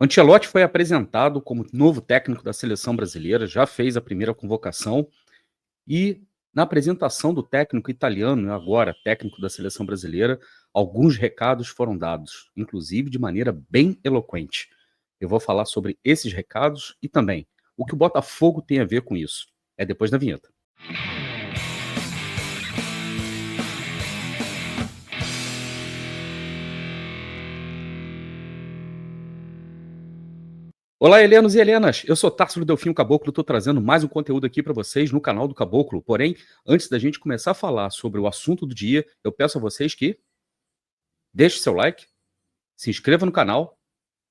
Ancelotti foi apresentado como novo técnico da seleção brasileira, já fez a primeira convocação e na apresentação do técnico italiano, agora técnico da seleção brasileira, alguns recados foram dados, inclusive de maneira bem eloquente. Eu vou falar sobre esses recados e também o que o Botafogo tem a ver com isso. É depois da vinheta. Olá, Helenos e Helenas, eu sou Tarsilo Delfim Caboclo, estou trazendo mais um conteúdo aqui para vocês no canal do Caboclo. Porém, antes da gente começar a falar sobre o assunto do dia, eu peço a vocês que deixem seu like, se inscreva no canal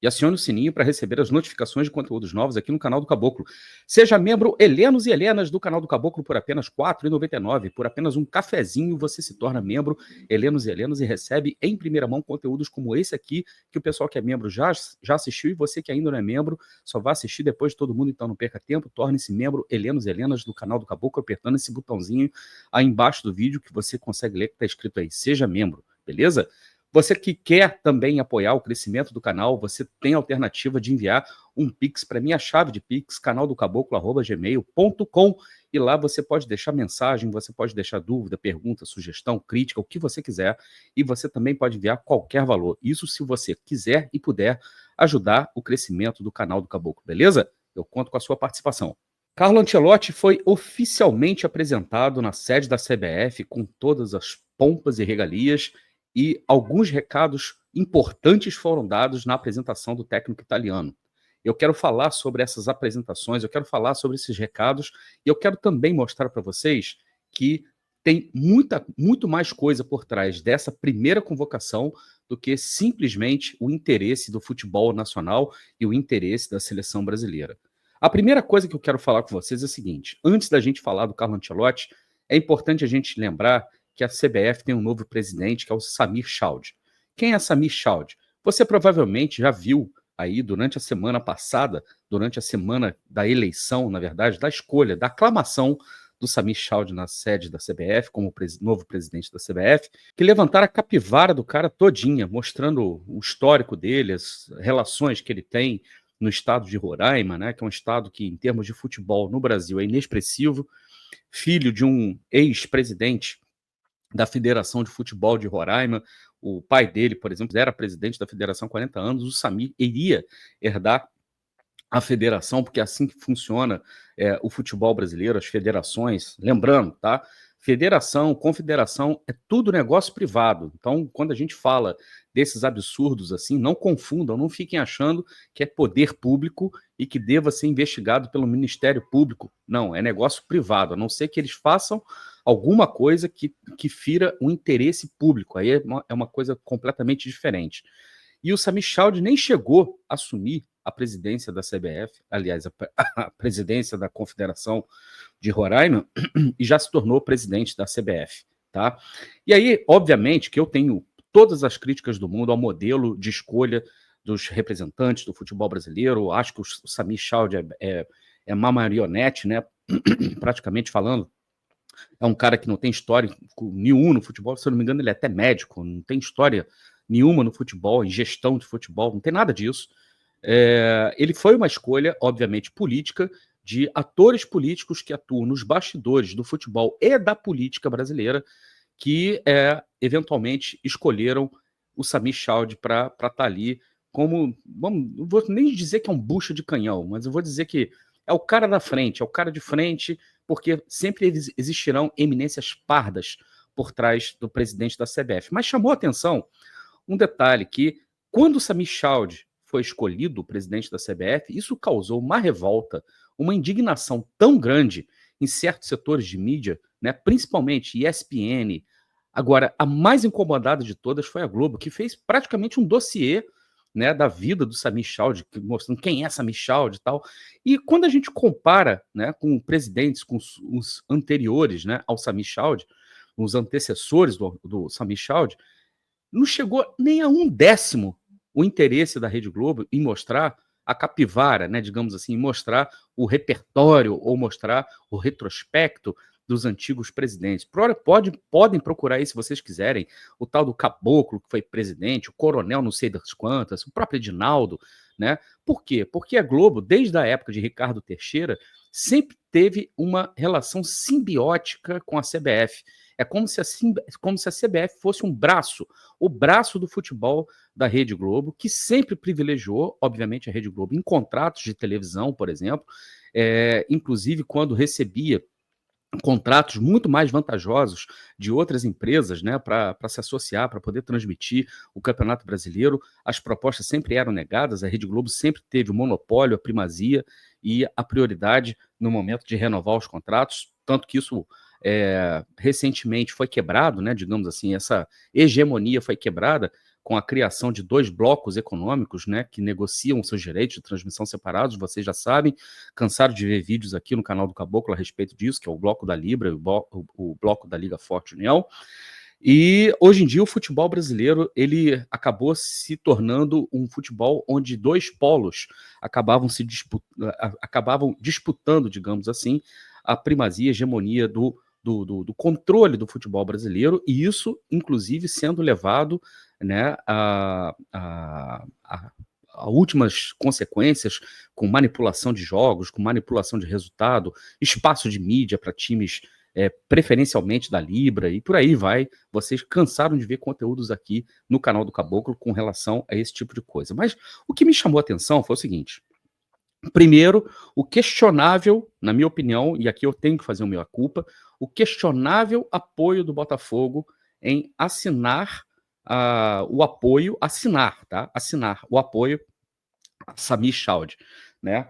e acione o sininho para receber as notificações de conteúdos novos aqui no canal do Caboclo. Seja membro Helenos e Helenas do canal do Caboclo por apenas R$ 4,99. Por apenas um cafezinho você se torna membro Helenos e Helenas e recebe em primeira mão conteúdos como esse aqui, que o pessoal que é membro já assistiu, e você que ainda não é membro só vai assistir depois de todo mundo, então não perca tempo, torne-se membro Helenos e Helenas do canal do Caboclo apertando esse botãozinho aí embaixo do vídeo que você consegue ler que está escrito aí, seja membro, beleza? Você que quer também apoiar o crescimento do canal, você tem a alternativa de enviar um Pix para minha chave de Pix, canaldocaboclo@gmail.com, e lá você pode deixar mensagem, você pode deixar dúvida, pergunta, sugestão, crítica, o que você quiser, e você também pode enviar qualquer valor. Isso se você quiser e puder ajudar o crescimento do canal do Caboclo, beleza? Eu conto com a sua participação. Carlo Ancelotti foi oficialmente apresentado na sede da CBF com todas as pompas e regalias, e alguns recados importantes foram dados na apresentação do técnico italiano. Eu quero falar sobre essas apresentações, eu quero falar sobre esses recados, e eu quero também mostrar para vocês que tem muito mais coisa por trás dessa primeira convocação do que simplesmente o interesse do futebol nacional e o interesse da seleção brasileira. A primeira coisa que eu quero falar com vocês é a seguinte: antes da gente falar do Carlo Ancelotti, é importante a gente lembrar que a CBF tem um novo presidente, que é o Samir Chaude. Quem é Samir Chaude? Você provavelmente já viu aí durante a semana passada, durante a semana da eleição, na verdade, da escolha, da aclamação do Samir Chaude na sede da CBF, como novo presidente da CBF, que levantaram a capivara do cara todinha, mostrando o histórico dele, as relações que ele tem no estado de Roraima, né, que é um estado que, em termos de futebol no Brasil, é inexpressivo, filho de um ex-presidente da Federação de Futebol de Roraima. O pai dele, por exemplo, era presidente da federação há 40 anos. O Samir iria herdar a federação, porque é assim que funciona o futebol brasileiro, as federações. Lembrando, tá? Federação, confederação, é tudo negócio privado. Então, quando a gente fala desses absurdos assim, não confundam, não fiquem achando que é poder público e que deva ser investigado pelo Ministério Público. Não, é negócio privado, a não ser que eles façam alguma coisa que fira um interesse público. Aí é uma coisa completamente diferente. E o Samir Chaude nem chegou a assumir a presidência da CBF, aliás, a presidência da Confederação de Roraima, e já se tornou presidente da CBF, tá? E aí, obviamente, que eu tenho todas as críticas do mundo ao modelo de escolha dos representantes do futebol brasileiro. Acho que o Samir Chaude é uma marionete, né? Praticamente falando. É um cara que não tem história nenhuma no futebol, se eu não me engano, ele é até médico, não tem história nenhuma no futebol, em gestão de futebol, não tem nada disso. Ele foi uma escolha, obviamente, política, de atores políticos que atuam nos bastidores do futebol e da política brasileira, que eventualmente escolheram o Samir Chaude para estar ali como, não vou nem dizer que é um bucha de canhão, mas eu vou dizer que é o cara da frente, é o cara de frente, porque sempre existirão eminências pardas por trás do presidente da CBF. Mas chamou a atenção um detalhe, que quando o Samir Chaude foi escolhido presidente da CBF, isso causou uma revolta, uma indignação tão grande em certos setores de mídia, né, principalmente ESPN. Agora, a mais incomodada de todas foi a Globo, que fez praticamente um dossiê, né, da vida do Samir Chaude, mostrando quem é Samir Chaude e tal. E quando a gente compara, né, com presidentes, com os anteriores, né, ao Samir Chaude, os antecessores do Samir Chaude, não chegou nem a 1/10 o interesse da Rede Globo em mostrar a capivara, né, digamos assim, mostrar o repertório ou mostrar o retrospecto dos antigos presidentes. Podem procurar aí, se vocês quiserem, o tal do Caboclo, que foi presidente, o coronel não sei das quantas, o próprio Edinaldo, né? Por quê? Porque a Globo, desde a época de Ricardo Teixeira, sempre teve uma relação simbiótica com a CBF. É como se a CBF fosse um braço, o braço do futebol da Rede Globo, que sempre privilegiou, obviamente, a Rede Globo em contratos de televisão, por exemplo, inclusive quando recebia contratos muito mais vantajosos de outras empresas, né, para se associar, para poder transmitir o Campeonato Brasileiro. As propostas sempre eram negadas, a Rede Globo sempre teve o monopólio, a primazia e a prioridade no momento de renovar os contratos, tanto que isso recentemente foi quebrado, né, digamos assim, essa hegemonia foi quebrada com a criação de 2 blocos econômicos, né, que negociam seus direitos de transmissão separados, vocês já sabem, cansaram de ver vídeos aqui no canal do Caboclo a respeito disso, que é o bloco da Libra e o bloco da Liga Forte União. E hoje em dia o futebol brasileiro ele acabou se tornando um futebol onde 2 polos acabavam disputando, digamos assim, a primazia, a hegemonia do controle do futebol brasileiro, e isso, inclusive, sendo levado, né, a últimas consequências, com manipulação de jogos, com manipulação de resultado, espaço de mídia para times preferencialmente da Libra, e por aí vai. Vocês cansaram de ver conteúdos aqui no canal do Caboclo com relação a esse tipo de coisa. Mas o que me chamou a atenção foi o seguinte: primeiro, o questionável, na minha opinião, e aqui eu tenho que fazer o meu culpa, o questionável apoio do Botafogo em assinar o apoio, tá? Assinar o apoio a Samir Chaude, né?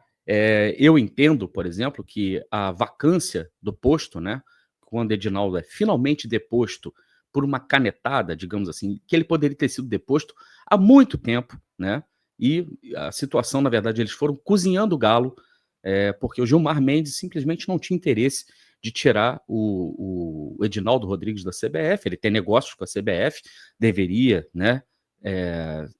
Eu entendo, por exemplo, que a vacância do posto, né, quando Edinaldo é finalmente deposto por uma canetada, digamos assim, que ele poderia ter sido deposto há muito tempo, né? E a situação, na verdade, eles foram cozinhando o galo, porque o Gilmar Mendes simplesmente não tinha interesse de tirar o Edinaldo Rodrigues da CBF. Ele tem negócios com a CBF, deveria, né,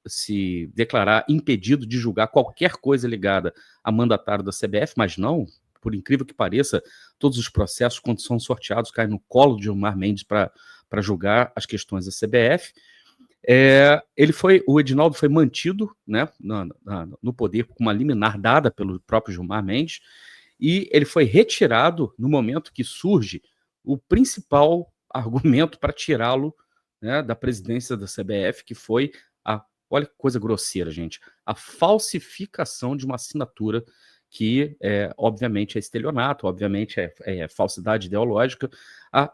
se declarar impedido de julgar qualquer coisa ligada a mandatário da CBF, mas não, por incrível que pareça, todos os processos, quando são sorteados, caem no colo de Gilmar Mendes para julgar as questões da CBF. O Edinaldo foi mantido, né, no poder com uma liminar dada pelo próprio Gilmar Mendes, e ele foi retirado no momento que surge o principal argumento para tirá-lo, né, da presidência da CBF, que foi olha que coisa grosseira, gente, a falsificação de uma assinatura que, obviamente, é estelionato, obviamente é falsidade ideológica. A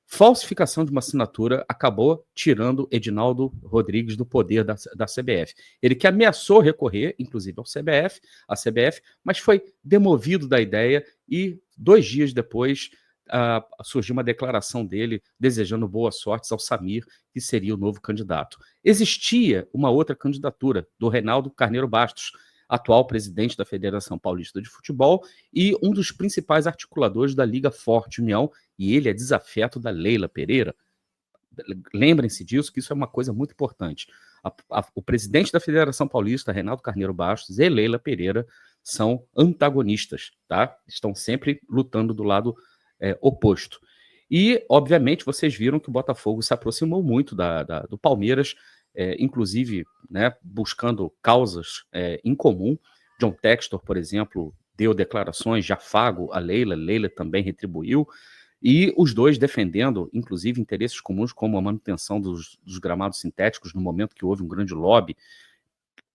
falsificação de uma assinatura acabou tirando Edinaldo Rodrigues do poder da CBF. Ele que ameaçou recorrer, inclusive, à CBF, mas foi demovido da ideia e 2 dias depois surgiu uma declaração dele desejando boa sorte ao Samir, que seria o novo candidato. Existia uma outra candidatura do Reinaldo Carneiro Bastos, atual presidente da Federação Paulista de Futebol e um dos principais articuladores da Liga Forte União, e ele é desafeto da Leila Pereira. Lembrem-se disso, que isso é uma coisa muito importante. O presidente da Federação Paulista, Reinaldo Carneiro Bastos, e Leila Pereira são antagonistas, tá? Estão sempre lutando do lado oposto. E, obviamente, vocês viram que o Botafogo se aproximou muito do Palmeiras, inclusive, né, buscando causas em comum. John Textor, por exemplo, deu declarações de afago a Leila também retribuiu, e os dois defendendo, inclusive, interesses comuns, como a manutenção dos gramados sintéticos, no momento que houve um grande lobby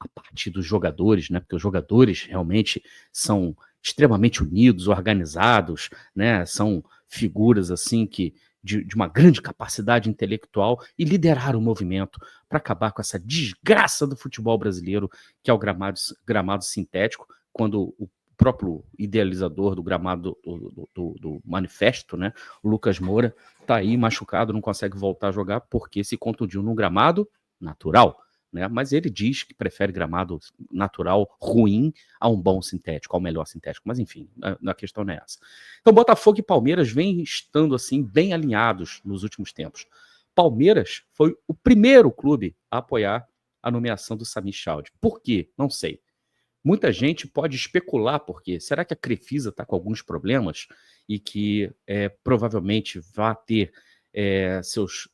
a partir dos jogadores, né? Porque os jogadores realmente são extremamente unidos, organizados, né? São figuras assim que de uma grande capacidade intelectual e lideraram o movimento para acabar com essa desgraça do futebol brasileiro, que é o gramado sintético, quando o próprio idealizador do gramado do manifesto, né, o Lucas Moura, está aí machucado, não consegue voltar a jogar porque se contundiu num gramado natural. Né? Mas ele diz que prefere gramado natural ruim a um bom sintético, ao melhor sintético. Mas enfim, a questão não é essa. Então, Botafogo e Palmeiras vêm estando assim bem alinhados nos últimos tempos. Palmeiras foi o primeiro clube a apoiar a nomeação do Samir Chaude. Por quê? Não sei. Muita gente pode especular, porque será que a Crefisa está com alguns problemas e que provavelmente vai ter seus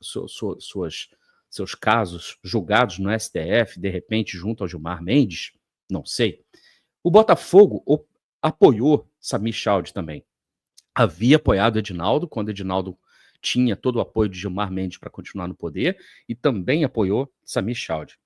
casos julgados no STF, de repente, junto ao Gilmar Mendes? Não sei. O Botafogo apoiou Samir Chaud também. Havia apoiado Edinaldo, quando Edinaldo tinha todo o apoio de Gilmar Mendes para continuar no poder, e também apoiou Samir Chaud.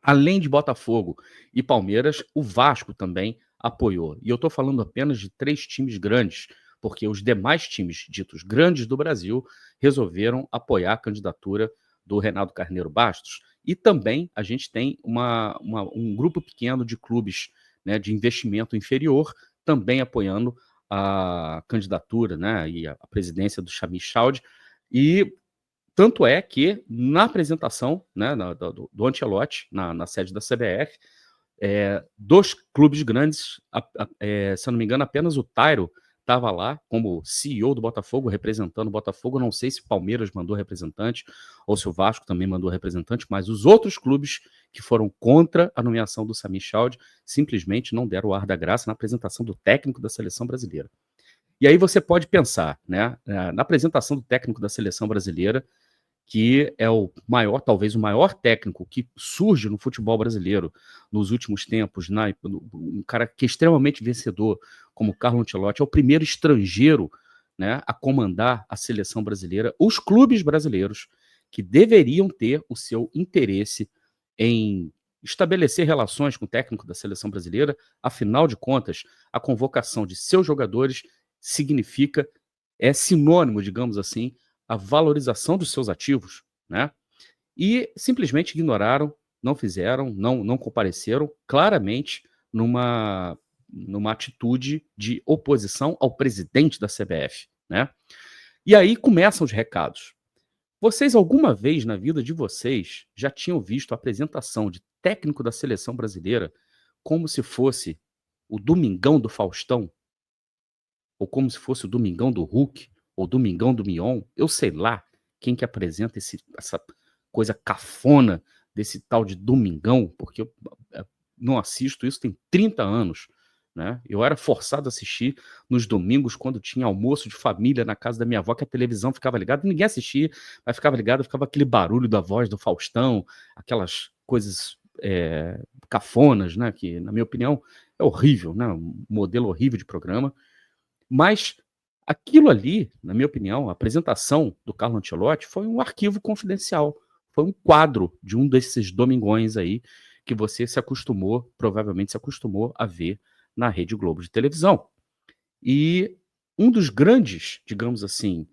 Além de Botafogo e Palmeiras, o Vasco também apoiou. E eu estou falando apenas de 3 times grandes, porque os demais times ditos grandes do Brasil resolveram apoiar a candidatura do Reinaldo Carneiro Bastos. E também a gente tem um grupo pequeno de clubes, né, de investimento inferior também apoiando a candidatura, né, e a presidência do Chamil Chaud. E tanto é que na apresentação, né, do Ancelotti, na sede da CBF, dos clubes grandes, se eu não me engano, apenas o Tairo estava lá como CEO do Botafogo, representando o Botafogo. Não sei se o Palmeiras mandou representante ou se o Vasco também mandou representante, mas os outros clubes que foram contra a nomeação do Samir Chaud simplesmente não deram o ar da graça na apresentação do técnico da seleção brasileira. E aí você pode pensar, né, na apresentação do técnico da seleção brasileira, que é o maior, talvez o maior técnico que surge no futebol brasileiro nos últimos tempos, né? Um cara que é extremamente vencedor, como Carlo Ancelotti, é o primeiro estrangeiro, né, a comandar a seleção brasileira. Os clubes brasileiros que deveriam ter o seu interesse em estabelecer relações com o técnico da seleção brasileira, afinal de contas, a convocação de seus jogadores significa, é sinônimo, digamos assim, a valorização dos seus ativos, né? E simplesmente ignoraram, não fizeram, não compareceram, claramente numa atitude de oposição ao presidente da CBF, né? E aí começam os recados. Vocês alguma vez na vida de vocês já tinham visto a apresentação de técnico da seleção brasileira como se fosse o Domingão do Faustão? Ou como se fosse o Domingão do Hulk, ou Domingão do Mion, eu sei lá quem que apresenta essa coisa cafona desse tal de Domingão, porque eu não assisto isso tem 30 anos, né? Eu era forçado a assistir nos domingos, quando tinha almoço de família na casa da minha avó, que a televisão ficava ligada, ninguém assistia, mas ficava ligado, ficava aquele barulho da voz do Faustão, aquelas coisas cafonas, né? Que, na minha opinião, é horrível, né? Um modelo horrível de programa. Mas aquilo ali, na minha opinião, a apresentação do Carlo Ancelotti foi um arquivo confidencial, foi um quadro de um desses domingões aí que você provavelmente se acostumou a ver na Rede Globo de televisão. E um dos grandes, digamos assim,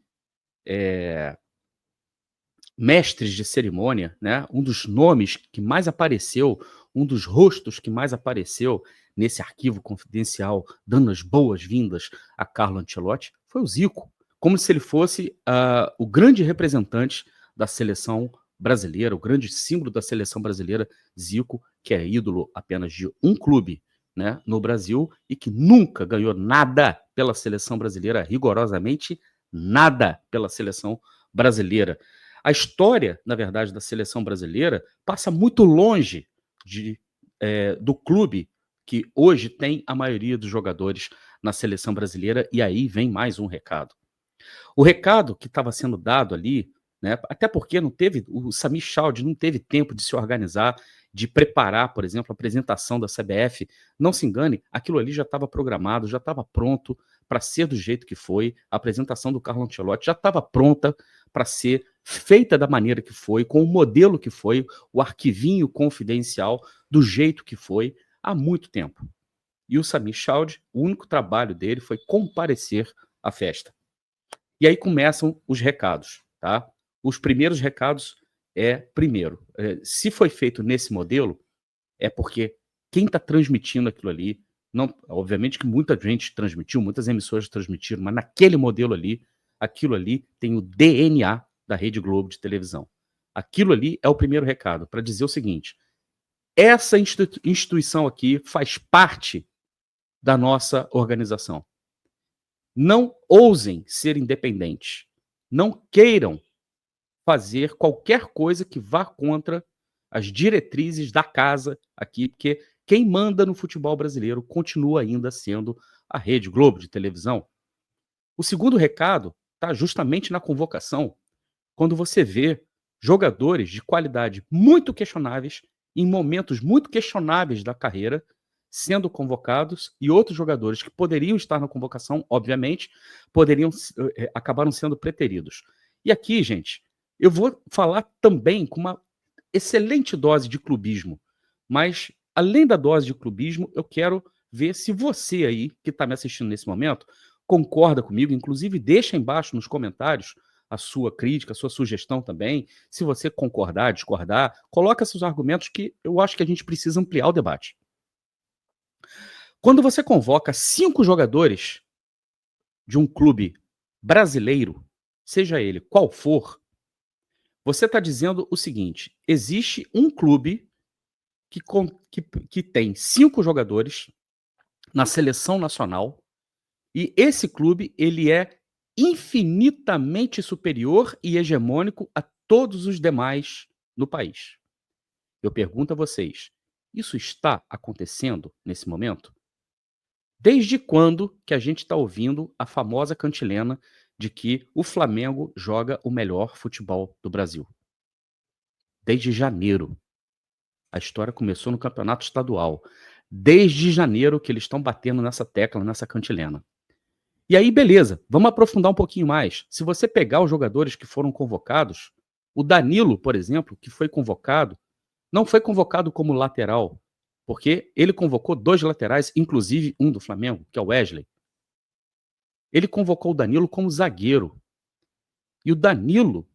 mestres de cerimônia, né? Um dos nomes que mais apareceu, um dos rostos que mais apareceu nesse arquivo confidencial, dando as boas-vindas a Carlo Ancelotti, foi o Zico, como se ele fosse o grande representante da seleção brasileira, o grande símbolo da seleção brasileira, Zico, que é ídolo apenas de um clube, né, no Brasil, e que nunca ganhou nada pela seleção brasileira, rigorosamente nada pela seleção brasileira. A história, na verdade, da seleção brasileira passa muito longe do clube que hoje tem a maioria dos jogadores na seleção brasileira, e aí vem mais um recado. O recado que estava sendo dado ali, né, até porque o Samir Chaud não teve tempo de se organizar, de preparar, por exemplo, a apresentação da CBF. Não se engane, aquilo ali já estava programado, já estava pronto para ser do jeito que foi. A apresentação do Carlo Ancelotti já estava pronta para ser feita da maneira que foi, com o modelo que foi, o arquivinho confidencial, do jeito que foi, há muito tempo. E o Samir Chaud, o único trabalho dele foi comparecer à festa. E aí começam os recados, tá? Os primeiros recados primeiro, se foi feito nesse modelo, é porque quem está transmitindo aquilo ali, não, obviamente que muita gente transmitiu, muitas emissoras transmitiram, mas naquele modelo ali, aquilo ali tem o DNA da Rede Globo de televisão. Aquilo ali é o primeiro recado, para dizer o seguinte: essa instituição aqui faz parte da nossa organização. Não ousem ser independentes. Não queiram fazer qualquer coisa que vá contra as diretrizes da casa aqui, porque quem manda no futebol brasileiro continua ainda sendo a Rede Globo de televisão. O segundo recado está justamente na convocação, quando você vê jogadores de qualidade muito questionáveis, em momentos muito questionáveis da carreira, sendo convocados, e outros jogadores que poderiam estar na convocação, obviamente, acabaram sendo preteridos. E aqui, gente, eu vou falar também com uma excelente dose de clubismo, mas além da dose de clubismo, eu quero ver se você aí, que está me assistindo nesse momento, concorda comigo, inclusive deixa embaixo nos comentários a sua crítica, a sua sugestão também, se você concordar, discordar, coloca seus argumentos que eu acho que a gente precisa ampliar o debate. Quando você convoca 5 jogadores de um clube brasileiro, seja ele qual for, você está dizendo o seguinte: existe um clube que tem 5 jogadores na seleção nacional e esse clube ele é infinitamente superior e hegemônico a todos os demais no país. Eu pergunto a vocês, isso está acontecendo nesse momento? Desde quando que a gente está ouvindo a famosa cantilena de que o Flamengo joga o melhor futebol do Brasil? Desde janeiro. A história começou no campeonato estadual. Desde janeiro que eles estão batendo nessa tecla, nessa cantilena. E aí, beleza, vamos aprofundar um pouquinho mais. Se você pegar os jogadores que foram convocados, o Danilo, por exemplo, que foi convocado, não foi convocado como lateral, porque ele convocou 2 laterais, inclusive um do Flamengo, que é o Wesley. Ele convocou o Danilo como zagueiro. E o Danilo,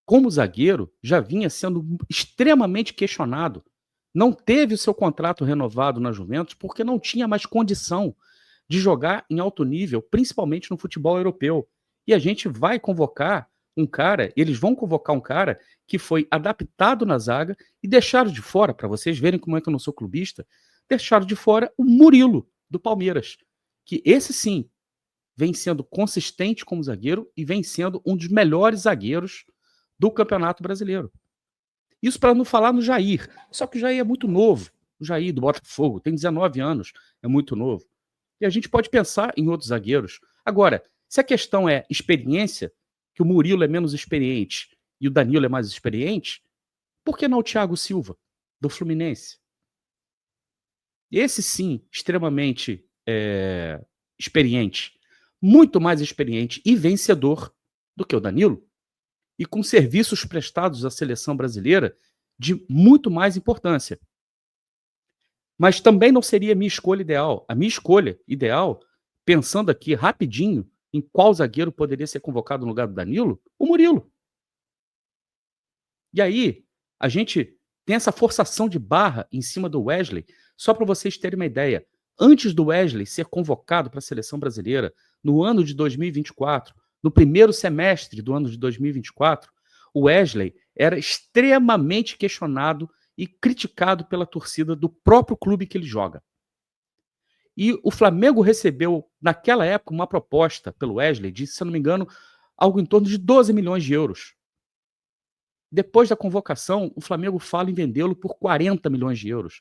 como zagueiro, já vinha sendo extremamente questionado. Não teve o seu contrato renovado na Juventus porque não tinha mais condição de jogar em alto nível, principalmente no futebol europeu. E a gente vai convocar um cara, eles vão convocar um cara que foi adaptado na zaga e deixaram de fora, para vocês verem como é que eu não sou clubista, deixaram de fora o Murilo, do Palmeiras, que esse sim vem sendo consistente como zagueiro e vem sendo um dos melhores zagueiros do Campeonato Brasileiro. Isso para não falar no Jair, só que o Jair é muito novo, o Jair do Botafogo tem 19 anos, é muito novo. E a gente pode pensar em outros zagueiros. Agora, se a questão é experiência, que o Murilo é menos experiente e o Danilo é mais experiente, por que não o Thiago Silva, do Fluminense? Esse sim, extremamente experiente, muito mais experiente e vencedor do que o Danilo, e com serviços prestados à seleção brasileira de muito mais importância. Mas também não seria a minha escolha ideal. A minha escolha ideal, pensando aqui rapidinho em qual zagueiro poderia ser convocado no lugar do Danilo, o Murilo. E aí, a gente tem essa forçação de barra em cima do Wesley, só para vocês terem uma ideia. Antes do Wesley ser convocado para a seleção brasileira, no ano de 2024, no primeiro semestre do ano de 2024, o Wesley era extremamente questionado e criticado pela torcida do próprio clube que ele joga. E o Flamengo recebeu, naquela época, uma proposta pelo Wesley de, se eu não me engano, algo em torno de 12 milhões de euros. Depois da convocação, o Flamengo fala em vendê-lo por 40 milhões de euros.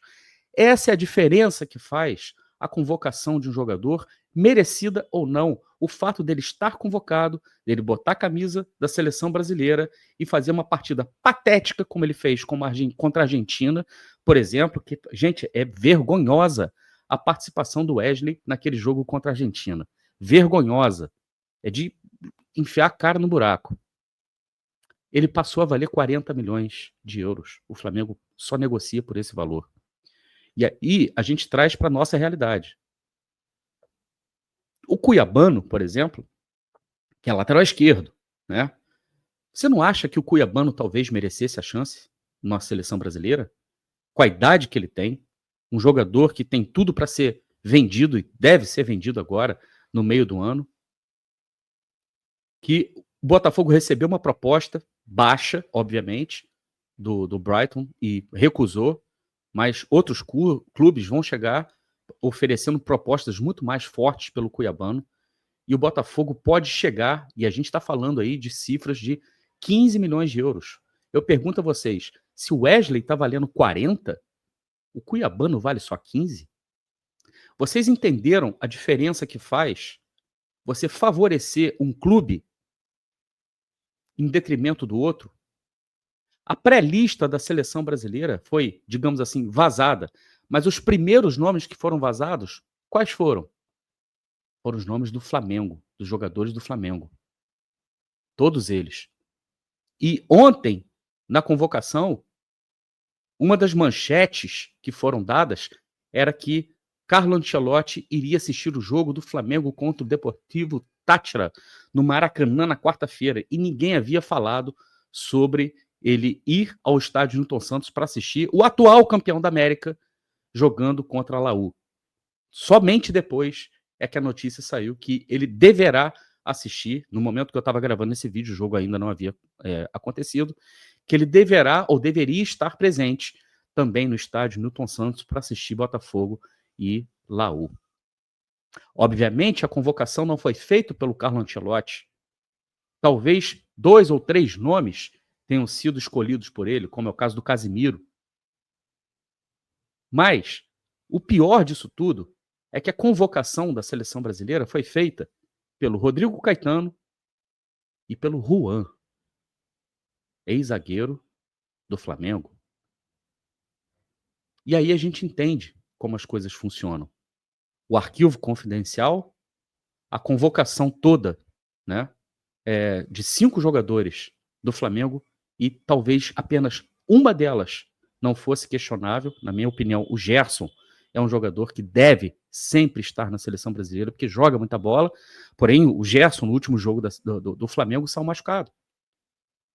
Essa é a diferença que faz a convocação de um jogador, merecida ou não. O fato dele estar convocado, dele botar a camisa da seleção brasileira e fazer uma partida patética, como ele fez contra a Argentina, por exemplo, que, gente, é vergonhosa a participação do Wesley naquele jogo contra a Argentina. Vergonhosa. É de enfiar a cara no buraco. Ele passou a valer 40 milhões de euros. O Flamengo só negocia por esse valor. E aí a gente traz para a nossa realidade. O Cuiabano, por exemplo, que é lateral esquerdo, né? Você não acha que o Cuiabano talvez merecesse a chance na seleção brasileira? Com a idade que ele tem, um jogador que tem tudo para ser vendido e deve ser vendido agora, no meio do ano, que o Botafogo recebeu uma proposta baixa, obviamente, do Brighton e recusou, mas outros clubes vão chegar oferecendo propostas muito mais fortes pelo Cuiabano, e o Botafogo pode chegar, e a gente está falando aí de cifras de 15 milhões de euros. Eu pergunto a vocês, se o Wesley está valendo 40, O Cuiabano vale só 15? Vocês entenderam a diferença que faz você favorecer um clube em detrimento do outro? A pré-lista da seleção brasileira foi, digamos assim, vazada, mas os primeiros nomes que foram vazados, quais foram? Foram os nomes do Flamengo, dos jogadores do Flamengo. Todos eles. E ontem, na convocação, uma das manchetes que foram dadas era que Carlo Ancelotti iria assistir o jogo do Flamengo contra o Deportivo Táchira no Maracanã na quarta-feira, e ninguém havia falado sobre ele ir ao estádio Newton Santos para assistir o atual campeão da América jogando contra a Laú. Somente depois é que a notícia saiu que ele deverá assistir. No momento que eu estava gravando esse vídeo, o jogo ainda não havia acontecido, que ele deverá ou deveria estar presente também no estádio Newton Santos para assistir Botafogo e Laú. Obviamente, a convocação não foi feita pelo Carlo Ancelotti. Talvez 2 ou 3 nomes tenham sido escolhidos por ele, como é o caso do Casimiro. Mas o pior disso tudo é que a convocação da seleção brasileira foi feita pelo Rodrigo Caetano e pelo Juan, ex-zagueiro do Flamengo. E aí a gente entende como as coisas funcionam. O arquivo confidencial, a convocação toda, né, de 5 jogadores do Flamengo, e talvez apenas uma delas não fosse questionável. Na minha opinião, o Gerson é um jogador que deve sempre estar na seleção brasileira, porque joga muita bola. Porém, o Gerson, no último jogo do Flamengo, saiu machucado.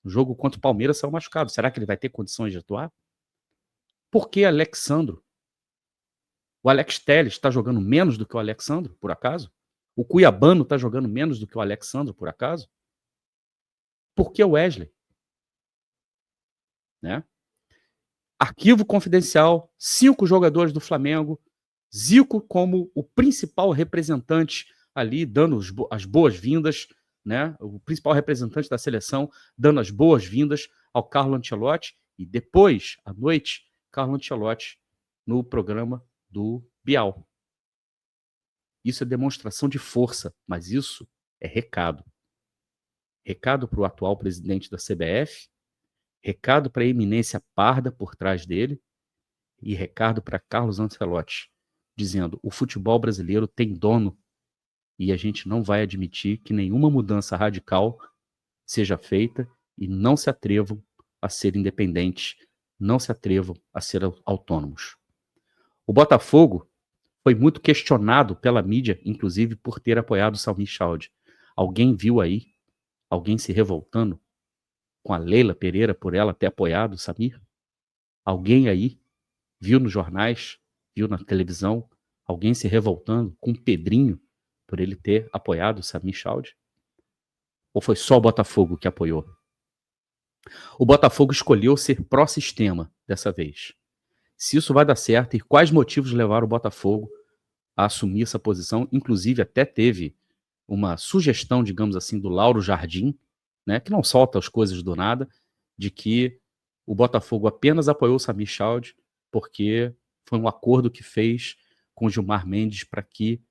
No jogo contra o Palmeiras, saiu machucado. Será que ele vai ter condições de atuar? Por que Alexandro? O Alex Telles está jogando menos do que o Alexandro, por acaso? O Cuiabano está jogando menos do que o Alexandro, por acaso? Por que o Wesley? Né? Arquivo confidencial, 5 jogadores do Flamengo, Zico como o principal representante ali, dando as boas-vindas, né? O principal representante da seleção, dando as boas-vindas ao Carlo Ancelotti, e depois, à noite, Carlo Ancelotti no programa do Bial. Isso é demonstração de força, mas isso é recado. Recado para o atual presidente da CBF, recado para a eminência parda por trás dele, e recado para Carlos Ancelotti, dizendo: o futebol brasileiro tem dono e a gente não vai admitir que nenhuma mudança radical seja feita, e não se atrevam a ser independentes, não se atrevam a ser autônomos. O Botafogo foi muito questionado pela mídia, inclusive por ter apoiado o Samir Chaude. Alguém viu aí alguém se revoltando com a Leila Pereira por ela ter apoiado o Samir? Alguém aí viu nos jornais, viu na televisão, alguém se revoltando com o Pedrinho por ele ter apoiado o Samir Chaude? Ou foi só o Botafogo que apoiou? O Botafogo escolheu ser pró-sistema dessa vez. Se isso vai dar certo e quais motivos levaram o Botafogo a assumir essa posição, inclusive até teve uma sugestão, digamos assim, do Lauro Jardim, né, que não solta as coisas do nada, de que o Botafogo apenas apoiou o Samir Chaude porque foi um acordo que fez com o Gilmar Mendes para que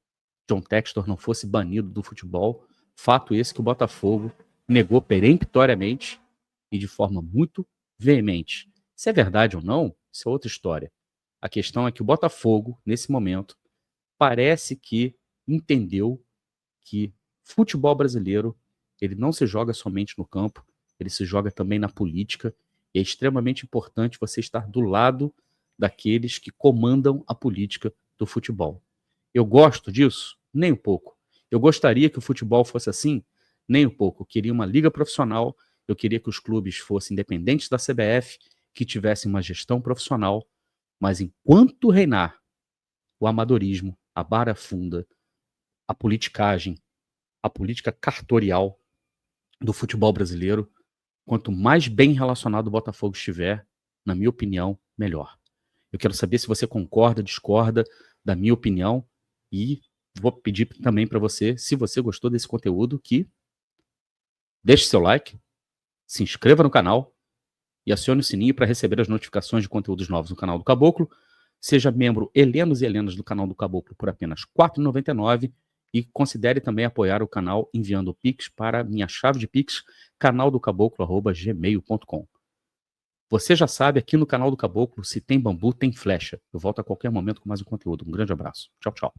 John Textor não fosse banido do futebol. Fato esse que o Botafogo negou peremptoriamente e de forma muito veemente. Se é verdade ou não, isso é outra história. A questão é que o Botafogo, nesse momento, parece que entendeu que futebol brasileiro ele não se joga somente no campo, ele se joga também na política, e é extremamente importante você estar do lado daqueles que comandam a política do futebol. Eu gosto disso? Nem um pouco. Eu gostaria que o futebol fosse assim? Nem um pouco. Eu queria uma liga profissional, eu queria que os clubes fossem independentes da CBF, que tivessem uma gestão profissional, mas enquanto reinar o amadorismo, a barafunda, a politicagem, a política cartorial do futebol brasileiro, quanto mais bem relacionado o Botafogo estiver, na minha opinião, melhor. Eu quero saber se você concorda, discorda da minha opinião, e vou pedir também para você, se você gostou desse conteúdo, que deixe seu like, se inscreva no canal e acione o sininho para receber as notificações de conteúdos novos no canal do Caboclo. Seja membro helenos e helenas do canal do Caboclo por apenas R$ 4,99 e considere também apoiar o canal enviando o Pix para minha chave de Pix, canaldocaboclo@gmail.com. Você já sabe, aqui no canal do Caboclo, se tem bambu, tem flecha. Eu volto a qualquer momento com mais um conteúdo. Um grande abraço. Tchau, tchau.